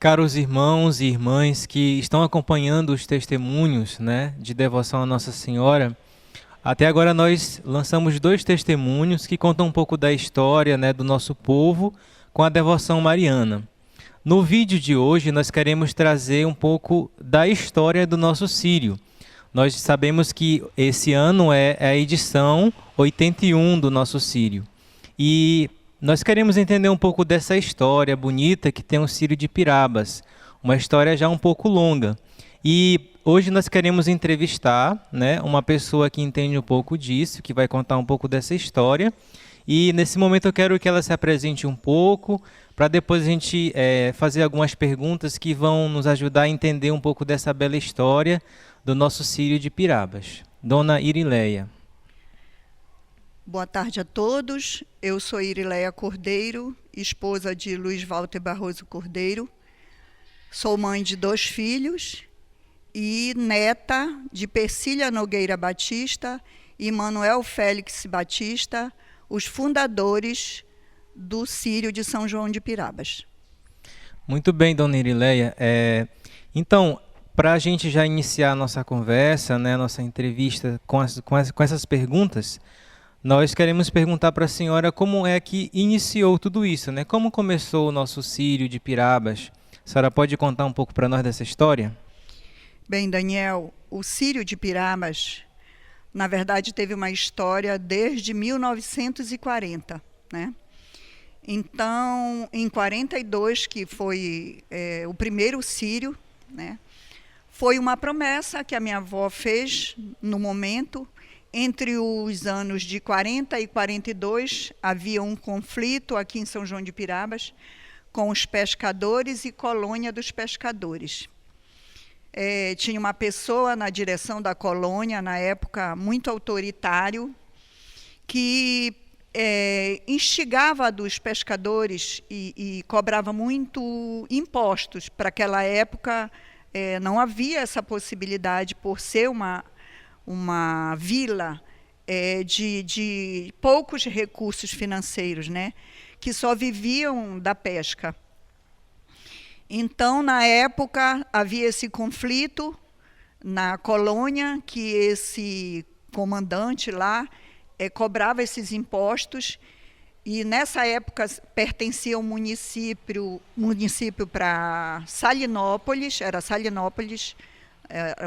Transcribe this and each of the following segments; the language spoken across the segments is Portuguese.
Caros irmãos e irmãs que estão acompanhando os testemunhos, né, de devoção a Nossa Senhora, até agora nós lançamos 2 testemunhos que contam um pouco da história, né, do nosso povo com a devoção mariana. No vídeo de hoje nós queremos trazer um pouco da história do nosso Círio. Nós sabemos que esse ano é a edição 81 do nosso Círio. E nós queremos entender um pouco dessa história bonita que tem o Círio de Pirabas, uma história já um pouco longa. E hoje nós queremos entrevistar, né, uma pessoa que entende um pouco disso, que vai contar um pouco dessa história. E nesse momento eu quero que ela se apresente um pouco, para depois a gente fazer algumas perguntas que vão nos ajudar a entender um pouco dessa bela história do nosso Círio de Pirabas. Dona Irileia. Boa tarde a todos. Eu sou Irileia Cordeiro, esposa de Luiz Walter Barroso Cordeiro. Sou mãe de 2 filhos e neta de Persília Nogueira Batista e Manuel Félix Batista, os fundadores do Círio de São João de Pirabas. Muito bem, Dona Irileia. Então, para a gente já iniciar a nossa conversa, né, a nossa entrevista com essas perguntas, nós queremos perguntar para a senhora como é que iniciou tudo isso, né? Como começou o nosso Círio de Pirabas? A senhora pode contar um pouco para nós dessa história? Bem, Daniel, o Círio de Pirabas, na verdade, teve uma história desde 1940, né? Então, em 42, que foi o primeiro Círio, né? Foi uma promessa que a minha avó fez no momento. Entre os anos de 40 e 42, havia um conflito aqui em São João de Pirabas com os pescadores e colônia dos pescadores. Tinha uma pessoa na direção da colônia, na época, muito autoritário, que instigava dos pescadores e cobrava muito impostos. Para aquela época, não havia essa possibilidade, por ser uma vila de poucos recursos financeiros, né, que só viviam da pesca. Então, na época, havia esse conflito na colônia, que esse comandante lá cobrava esses impostos, e nessa época pertencia o município para Salinópolis, era Salinópolis.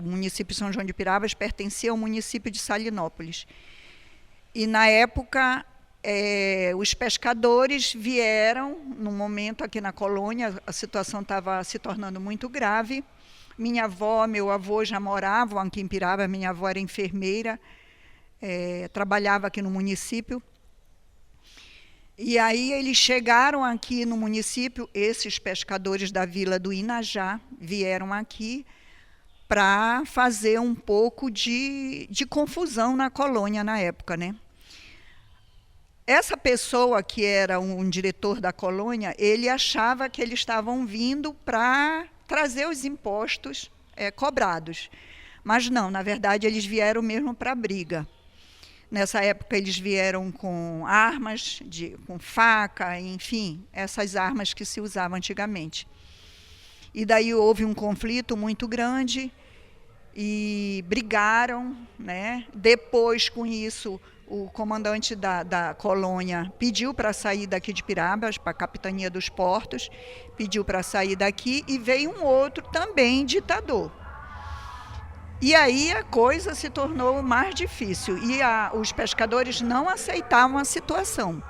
O município de São João de Pirabas pertencia ao município de Salinópolis. E, na época, os pescadores vieram, num momento aqui na colônia, a situação estava se tornando muito grave. Minha avó, meu avô já moravam aqui em Pirabas, minha avó era enfermeira, trabalhava aqui no município. E aí eles chegaram aqui no município, esses pescadores da vila do Inajá vieram aqui para fazer um pouco de confusão na colônia na época, né? Essa pessoa que era um diretor da colônia, ele achava que eles estavam vindo para trazer os impostos cobrados. Mas não, na verdade, eles vieram mesmo para a briga. Nessa época, eles vieram com armas, com faca, enfim, essas armas que se usavam antigamente. E daí houve um conflito muito grande e brigaram, né? Depois, com isso, o comandante da colônia pediu para sair daqui de Pirabas, para a capitania dos portos, pediu para sair daqui, e veio um outro também ditador. E aí a coisa se tornou mais difícil, e os pescadores não aceitavam a situação.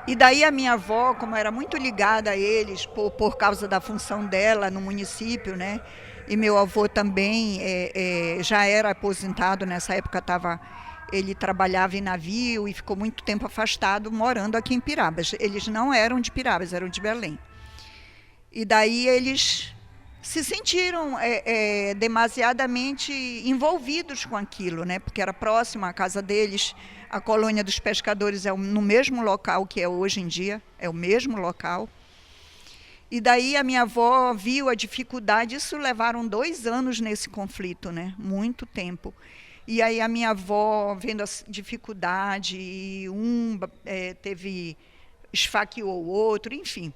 E daí a minha avó, como era muito ligada a eles, por causa da função dela no município, né? E meu avô também já era aposentado, nessa época ele trabalhava em navio e ficou muito tempo afastado, morando aqui em Pirabas. Eles não eram de Pirabas, eram de Belém. E daí eles se sentiram demasiadamente envolvidos com aquilo, né? Porque era próximo à casa deles. A colônia dos pescadores é no mesmo local que é hoje em dia, é o mesmo local. E daí a minha avó viu a dificuldade, isso levaram 2 anos nesse conflito, né? Muito tempo. E aí a minha avó, vendo a dificuldade, esfaqueou o outro, enfim.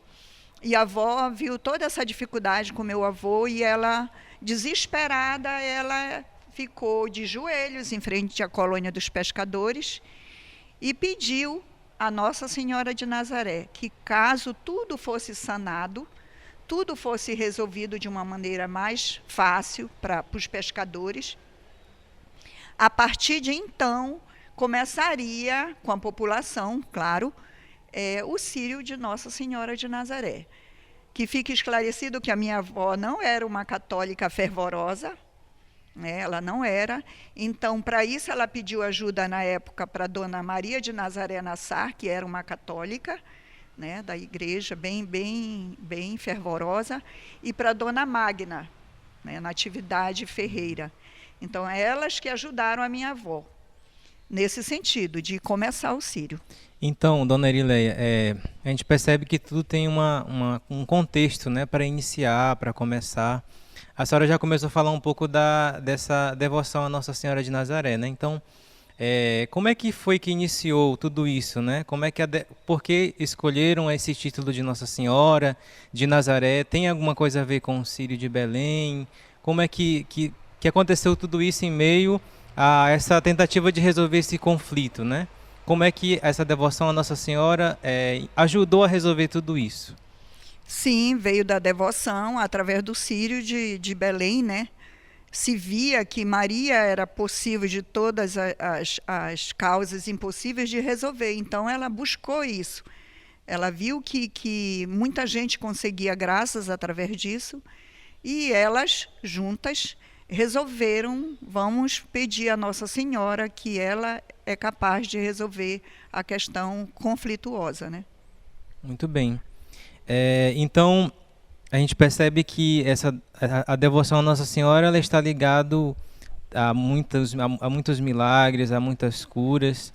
E a avó viu toda essa dificuldade com meu avô e ela, desesperada, ela ficou de joelhos em frente à colônia dos pescadores e pediu a Nossa Senhora de Nazaré que, caso tudo fosse sanado, tudo fosse resolvido de uma maneira mais fácil para os pescadores, a partir de então começaria com a população, claro, o círio de Nossa Senhora de Nazaré. Que fique esclarecido que a minha avó não era uma católica fervorosa, né? Ela não era. Então, para isso, ela pediu ajuda na época para Dona Maria de Nazaré Nassar, que era uma católica, né, da igreja, bem fervorosa, e para Dona Magna, né, Natividade Ferreira. Então, elas que ajudaram a minha avó, nesse sentido, de começar o círio. Então, dona Erileia, a gente percebe que tudo tem um contexto, né, para iniciar, para começar. A senhora já começou a falar um pouco dessa devoção à Nossa Senhora de Nazaré, né? Então, como é que foi que iniciou tudo isso, né? Por que escolheram esse título de Nossa Senhora de Nazaré? Tem alguma coisa a ver com o Círio de Belém? Como é que aconteceu tudo isso em meio a essa tentativa de resolver esse conflito, né? Como é que essa devoção à Nossa Senhora ajudou a resolver tudo isso? Sim, veio da devoção através do Círio de Belém, né? Se via que Maria era possível de todas as causas impossíveis de resolver. Então, ela buscou isso. Ela viu que muita gente conseguia graças através disso. E elas, juntas, resolveram, vamos pedir a Nossa Senhora que ela é capaz de resolver a questão conflituosa, né? Muito bem. Então, a gente percebe que a devoção à Nossa Senhora ela está ligado a muitos milagres, a muitas curas.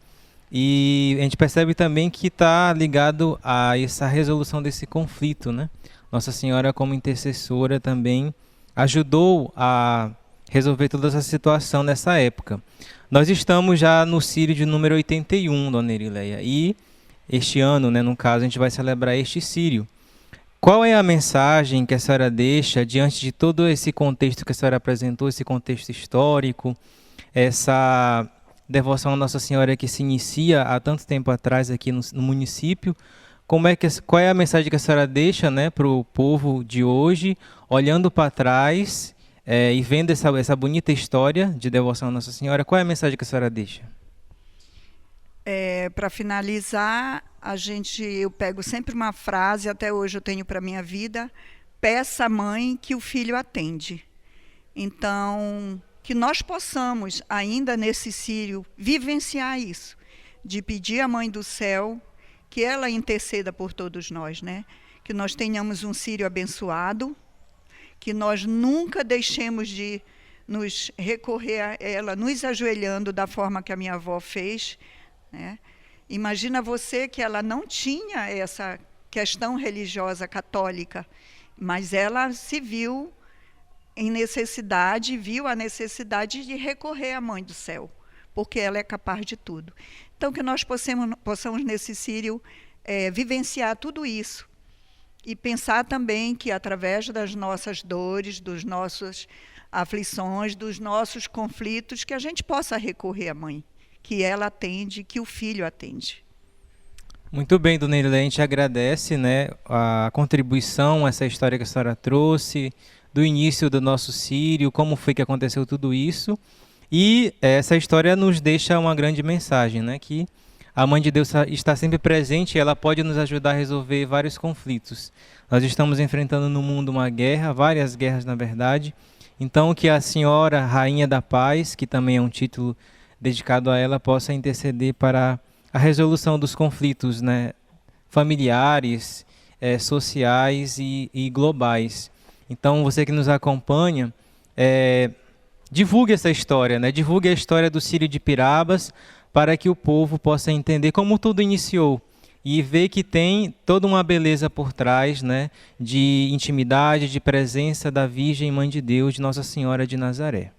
E a gente percebe também que está ligado a essa resolução desse conflito, né? Nossa Senhora, como intercessora, também ajudou a resolver toda essa situação nessa época. Nós estamos já no Círio de número 81, dona Erileia, e este ano, né, no caso, a gente vai celebrar este Círio. Qual é a mensagem que a senhora deixa diante de todo esse contexto que a senhora apresentou, esse contexto histórico, essa devoção à Nossa Senhora que se inicia há tanto tempo atrás aqui no município? Qual é a mensagem que a senhora deixa, né, para o povo de hoje, olhando para trás e vendo essa bonita história de devoção à Nossa Senhora? Qual é a mensagem que a senhora deixa? Para finalizar, eu pego sempre uma frase, até hoje eu tenho para a minha vida: peça à mãe que o filho atende. Então, que nós possamos, ainda nesse círio, vivenciar isso, de pedir à Mãe do Céu que ela interceda por todos nós, né? Que nós tenhamos um círio abençoado, que nós nunca deixemos de nos recorrer a ela, nos ajoelhando da forma que a minha avó fez, né? Imagina você que ela não tinha essa questão religiosa católica, mas ela se viu em necessidade, viu a necessidade de recorrer à Mãe do Céu, porque ela é capaz de tudo. Então, que nós possamos nesse círio vivenciar tudo isso e pensar também que, através das nossas dores, das nossas aflições, dos nossos conflitos, que a gente possa recorrer à Mãe, que ela atende, que o filho atende. Muito bem, dona Erileia, a gente agradece, né, a contribuição, essa história que a senhora trouxe, do início do nosso círio, como foi que aconteceu tudo isso. E essa história nos deixa uma grande mensagem, né, que a Mãe de Deus está sempre presente e ela pode nos ajudar a resolver vários conflitos. Nós estamos enfrentando no mundo uma guerra, várias guerras na verdade. Então que a Senhora, Rainha da Paz, que também é um título dedicado a ela, possa interceder para a resolução dos conflitos, né, familiares, sociais e globais. Então você que nos acompanha, divulgue essa história, né? Divulgue a história do Círio de Pirabas para que o povo possa entender como tudo iniciou e ver que tem toda uma beleza por trás, né? De intimidade, de presença da Virgem Mãe de Deus, de Nossa Senhora de Nazaré.